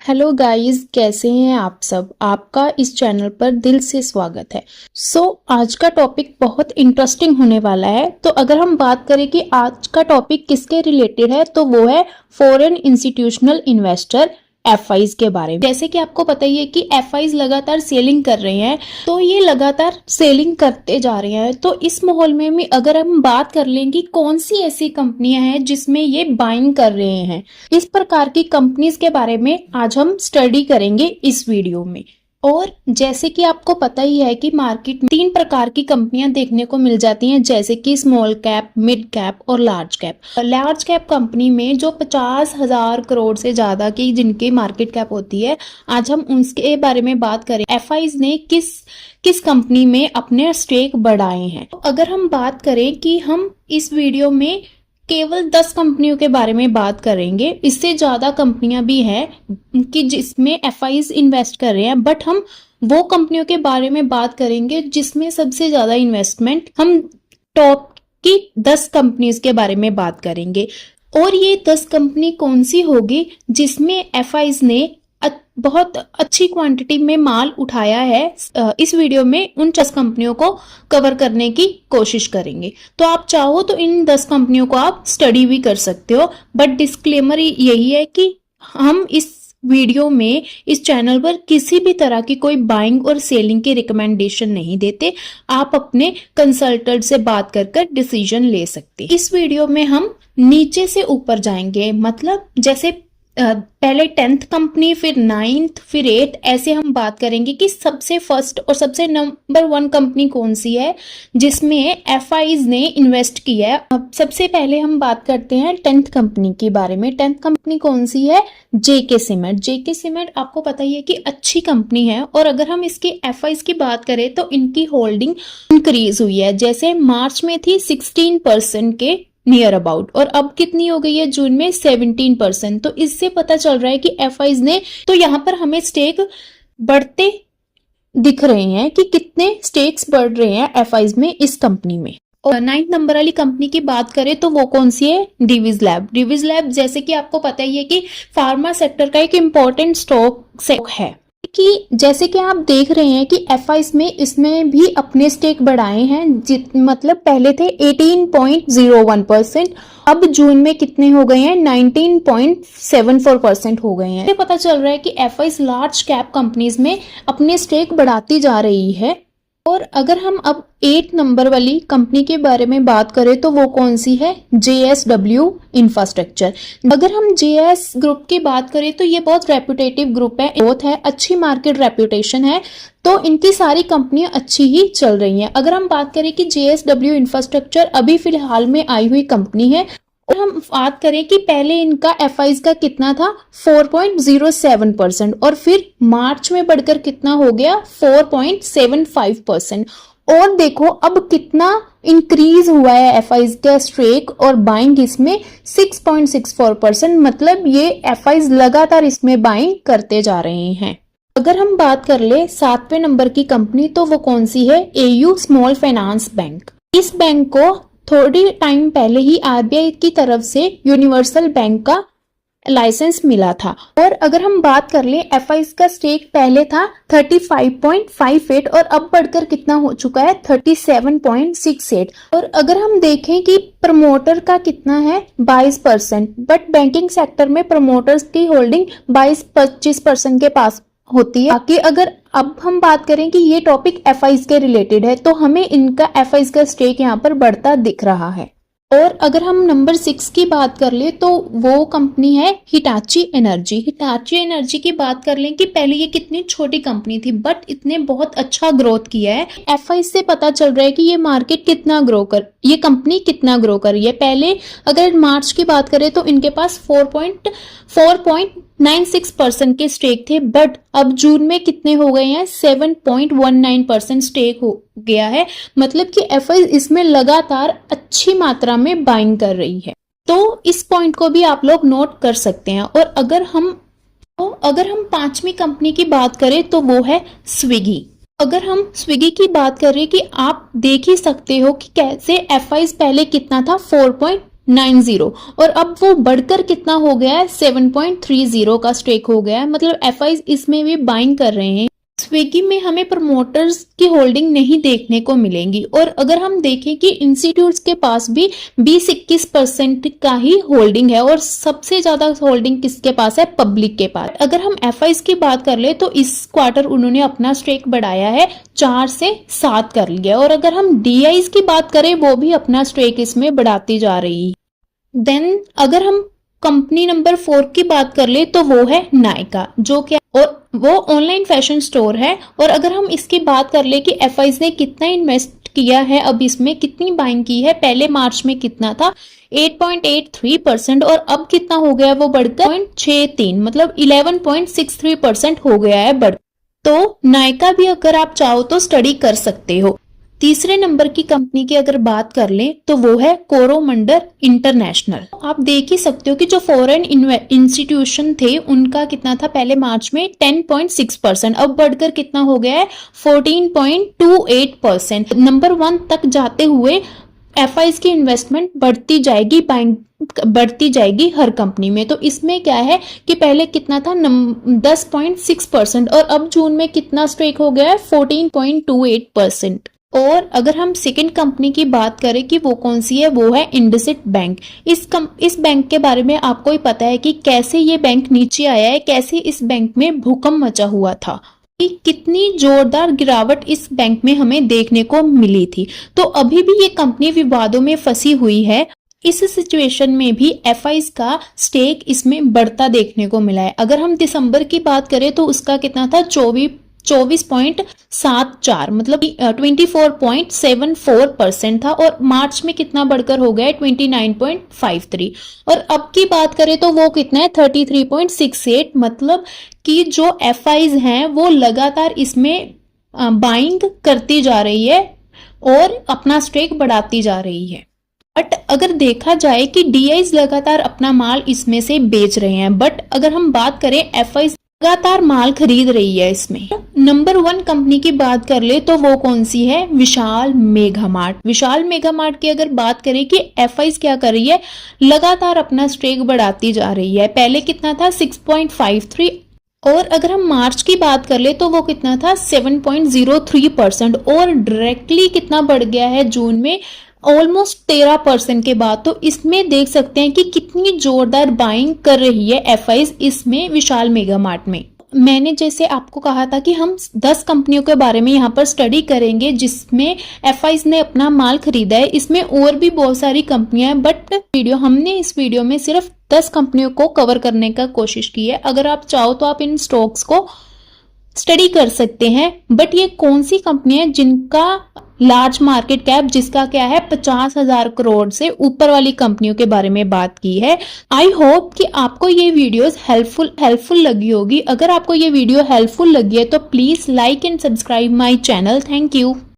Hello guys, कैसे हैं आप सब। आपका इस चैनल पर दिल से स्वागत है। आज का टॉपिक बहुत इंटरेस्टिंग होने वाला है। तो अगर हम बात करें कि आज का टॉपिक किसके रिलेटेड है, तो वो है फॉरेन इंस्टीट्यूशनल इन्वेस्टर एफआईज के बारे में। जैसे कि आपको पता ही है कि एफआईज लगातार सेलिंग कर रहे हैं, तो ये लगातार सेलिंग करते जा रहे हैं। तो इस माहौल में भी अगर हम बात कर लें कि कौन सी ऐसी कंपनियां हैं जिसमें ये बाइंग कर रहे हैं, इस प्रकार की कंपनीज के बारे में आज हम स्टडी करेंगे इस वीडियो में। और जैसे कि आपको पता ही है कि मार्केट में 3 प्रकार की कंपनियां देखने को मिल जाती हैं, जैसे कि स्मॉल कैप, मिड कैप और large cap. Large cap company में जो 50,000 करोड़ से ज्यादा की जिनकी मार्केट कैप होती है, आज हम उसके बारे में बात करें। एफआईज ने किस किस कंपनी में अपने स्टेक बढ़ाए हैं। तो अगर हम बात करें कि हम इस वीडियो में केवल 10 कंपनियों के बारे में बात करेंगे, इससे ज्यादा कंपनियां भी हैं कि जिसमें एफआईज इन्वेस्ट कर रहे हैं, बट हम वो कंपनियों के बारे में बात करेंगे जिसमें सबसे ज्यादा इन्वेस्टमेंट, हम टॉप की 10 कंपनीज के बारे में बात करेंगे। और ये 10 कंपनी कौन सी होगी जिसमें एफआईज ने बहुत अच्छी क्वांटिटी में माल उठाया है। इस वीडियो में उन 10 कंपनियों को कवर करने की कोशिश करेंगे। तो आप चाहो तो इन 10 कंपनियों को आप स्टडी भी कर सकते हो, बट डिस्क्लेमर यही है कि हम इस वीडियो में इस चैनल पर किसी भी तरह की कोई बाइंग और सेलिंग की रिकमेंडेशन नहीं देते। आप अपने कंसल्टेंट से बात कर डिसीजन ले सकते। इस वीडियो में हम नीचे से ऊपर जाएंगे, मतलब जैसे पहले 10th कंपनी, फिर 9th, फिर 8th, ऐसे हम बात करेंगे कि सबसे फर्स्ट और सबसे नंबर 1 कंपनी कौन सी है जिसमें एफआईज ने इन्वेस्ट किया है। अब सबसे पहले हम बात करते हैं 10th कंपनी के बारे में। 10th कंपनी कौन सी है? जेके सीमेंट। जेके सीमेंट आपको पता ही है कि अच्छी कंपनी है, और अगर हम इसकी एफआईज की बात करें तो इनकी होल्डिंग इंक्रीज हुई है। जैसे मार्च में थी 16% के नियर अबाउट, और अब कितनी हो गई है जून में? 17%। तो इससे पता चल रहा है कि एफआईज ने, तो यहाँ पर हमें स्टेक बढ़ते दिख रहे हैं कि कितने स्टेक्स बढ़ रहे हैं एफआईज में इस कंपनी में। और 9th नंबर वाली कंपनी की बात करें तो वो कौन सी है? डिविज लैब। डिविज लैब जैसे कि आपको पता ही है कि फार्मा सेक्टर का एक इम्पोर्टेंट स्टॉक है, कि जैसे कि आप देख रहे हैं कि एफआईज में इसमें भी अपने स्टेक बढ़ाए हैं। मतलब पहले थे 18.01%, अब जून में कितने हो गए हैं? 19.74% हो गए हैं। ये पता चल रहा है कि एफआईज लार्ज कैप कंपनीज में अपने स्टेक बढ़ाती जा रही है। और अगर हम अब 8 नंबर वाली कंपनी के बारे में बात करें तो वो कौन सी है? JSW infrastructure. अगर हम जेएस ग्रुप की बात करें तो ये बहुत रेपुटेटिव ग्रुप है, बहुत है, अच्छी मार्केट रेपुटेशन है, तो इनकी सारी कंपनियां अच्छी ही चल रही हैं। अगर हम बात करें कि जेएसडब्ल्यू इंफ्रास्ट्रक्चर अभी फिलहाल में आई हुई कंपनी है, और हम बात करें कि पहले इनका एफआईज का कितना था? 4.07%, और फिर मार्च में बढ़कर कितना हो गया? 4.75%। और देखो अब कितना इंक्रीज हुआ है एफआईज का स्टेक, और बाइंग इसमें 6.64%। मतलब ये एफआईज लगातार इसमें बाइंग करते जा रहे हैं। अगर हम बात कर ले 7वें नंबर की कंपनी, तो वो कौन सी है? AU small finance bank. इस बैंक को थोड़ी टाइम पहले ही आरबीआई की तरफ से यूनिवर्सल बैंक का लाइसेंस मिला था। और अगर हम बात कर लें, एफआईज का स्टेक पहले था 35.58, और अब बढ़कर कितना हो चुका है? 37.68। और अगर हम देखें कि प्रमोटर का कितना है? 22%, बट बैंकिंग सेक्टर में प्रमोटर्स की होल्डिंग 22-25% के पास होती है। बाकी अगर अब हम बात करें कि ये टॉपिक एफआईज के रिलेटेड है, तो हमें इनका एफआईज का स्टेक यहाँ पर बढ़ता दिख रहा है। और अगर हम नंबर 6 की बात कर ले तो वो कंपनी है हिटाची एनर्जी। हिटाची एनर्जी की बात कर लें कि पहले ये कितनी छोटी कंपनी थी, बट इतने बहुत अच्छा ग्रोथ किया है। एफआईज से पता चल रहा है कि ये मार्केट कितना ये कंपनी कितना ग्रो कर रही है। पहले अगर मार्च की बात करें तो इनके पास 4.96% के स्टेक थे, बट अब जून में कितने हो गए हैं? 7.19% स्टेक हो गया है। मतलब कि एफआईज इसमें लगातार अच्छी मात्रा में बाइंग कर रही है। तो इस पॉइंट को भी आप लोग नोट कर सकते हैं। और अगर हम 5वीं कंपनी की बात करें तो वो है स्विगी। अगर हम स्विगी की बात करें कि आप देख ही सकते हो कि कैसे एफआईज पहले कितना था? 7.90 और अब वो बढ़कर कितना हो गया है 7.30 का स्टेक हो गया है। मतलब एफआईज इसमें भी बाइंग कर रहे हैं। स्विगी में हमें प्रमोटर्स की होल्डिंग नहीं देखने को मिलेंगी और अगर हम देखें कि इंस्टीट्यूट्स के पास भी 20-21% का ही होल्डिंग है और सबसे ज्यादा होल्डिंग किसके पास है, पब्लिक के पास। अगर हम एफआईज की बात कर ले तो इस क्वार्टर उन्होंने अपना स्टेक बढ़ाया है 4 से 7 कर लिया और अगर हम डीआईज की बात करें वो भी अपना स्टेक इसमें बढ़ाती जा रही है। देन अगर हम कंपनी नंबर 4 की बात कर ले तो वो है नायका, जो क्या और वो ऑनलाइन फैशन स्टोर है। और अगर हम इसकी बात कर ले कि एफआईज ने कितना इन्वेस्ट किया है, अब इसमें कितनी बाइंग की है, पहले मार्च में कितना था 8.83% और अब कितना हो गया वो बढ़कर 0.63 मतलब 11.63% हो गया है बढ़। तो नायका भी अगर आप चाहो तो स्टडी कर सकते हो। तीसरे नंबर की कंपनी की अगर बात कर लें तो वो है कोरोमंडल इंटरनेशनल। आप देख ही सकते हो कि जो फॉरेन इंस्टीट्यूशन थे उनका कितना था पहले मार्च में 10.6%, अब बढ़कर कितना हो गया है 14.28%। नंबर 1 तक जाते हुए एफआईज की इन्वेस्टमेंट बढ़ती जाएगी, बढ़ती जाएगी हर कंपनी में। तो इसमें क्या है कि पहले कितना था 10.6% और अब जून में कितना स्ट्रेक हो गया है 14.28%। और अगर हम सेकंड कंपनी की बात करें कि वो कौन सी है, वो है इंडसइंड बैंक। इस बैंक के बारे में आपको ही पता है कि कैसे ये बैंक नीचे आया है, कैसे इस बैंक में भूकंप मचा हुआ था, कि कितनी जोरदार गिरावट इस बैंक में हमें देखने को मिली थी। तो अभी भी ये कंपनी विवादों में फंसी हुई है। इस सिचुएशन में भी एफआईज का स्टेक इसमें बढ़ता देखने को मिला है। अगर हम दिसंबर की बात करें तो उसका कितना था 24.74 मतलब 24.74% था और मार्च में कितना बढ़कर हो गया है 29.53 और अब की बात करें तो वो कितना है 33.68 मतलब कि जो एफआईज हैं वो लगातार इसमें बाइंग करती जा रही है और अपना स्टेक बढ़ाती जा रही है। बट अगर देखा जाए कि डीआईज लगातार अपना माल इसमें से बेच रहे हैं, बट अगर हम बात करें एफआईज लगातार माल खरीद रही है इसमें। नंबर 1 कंपनी की बात कर ले तो वो कौन सी है, विशाल मेगा मार्ट। विशाल मेगा मार्ट की अगर बात करें कि एफआईज क्या कर रही है, लगातार अपना स्टेक बढ़ाती जा रही है। पहले कितना था 6.53 और अगर हम मार्च की बात कर ले तो वो कितना था 7.03% और डायरेक्टली कितना बढ़ गया है जून में ऑलमोस्ट 13% के बाद। तो इसमें देख सकते हैं कि कितनी जोरदार बाइंग कर रही है एफआईज इसमें विशाल मेगा मार्ट में। मैंने जैसे आपको कहा था कि हम 10 कंपनियों के बारे में यहाँ पर स्टडी करेंगे जिसमें एफआईज ने अपना माल खरीदा है। इसमें और भी बहुत सारी कंपनियां हैं बट हमने इस वीडियो में सिर्फ 10 कंपनियों को कवर करने का कोशिश की है। अगर आप चाहो तो आप इन स्टॉक्स को स्टडी कर सकते हैं। बट ये कौन सी कंपनी है जिनका लार्ज मार्केट कैप जिसका क्या है 50,000 करोड़ से ऊपर वाली कंपनियों के बारे में बात की है। आई होप कि आपको ये वीडियोस हेल्पफुल लगी होगी। अगर आपको ये वीडियो हेल्पफुल लगी है तो please like and subscribe my channel. Thank you.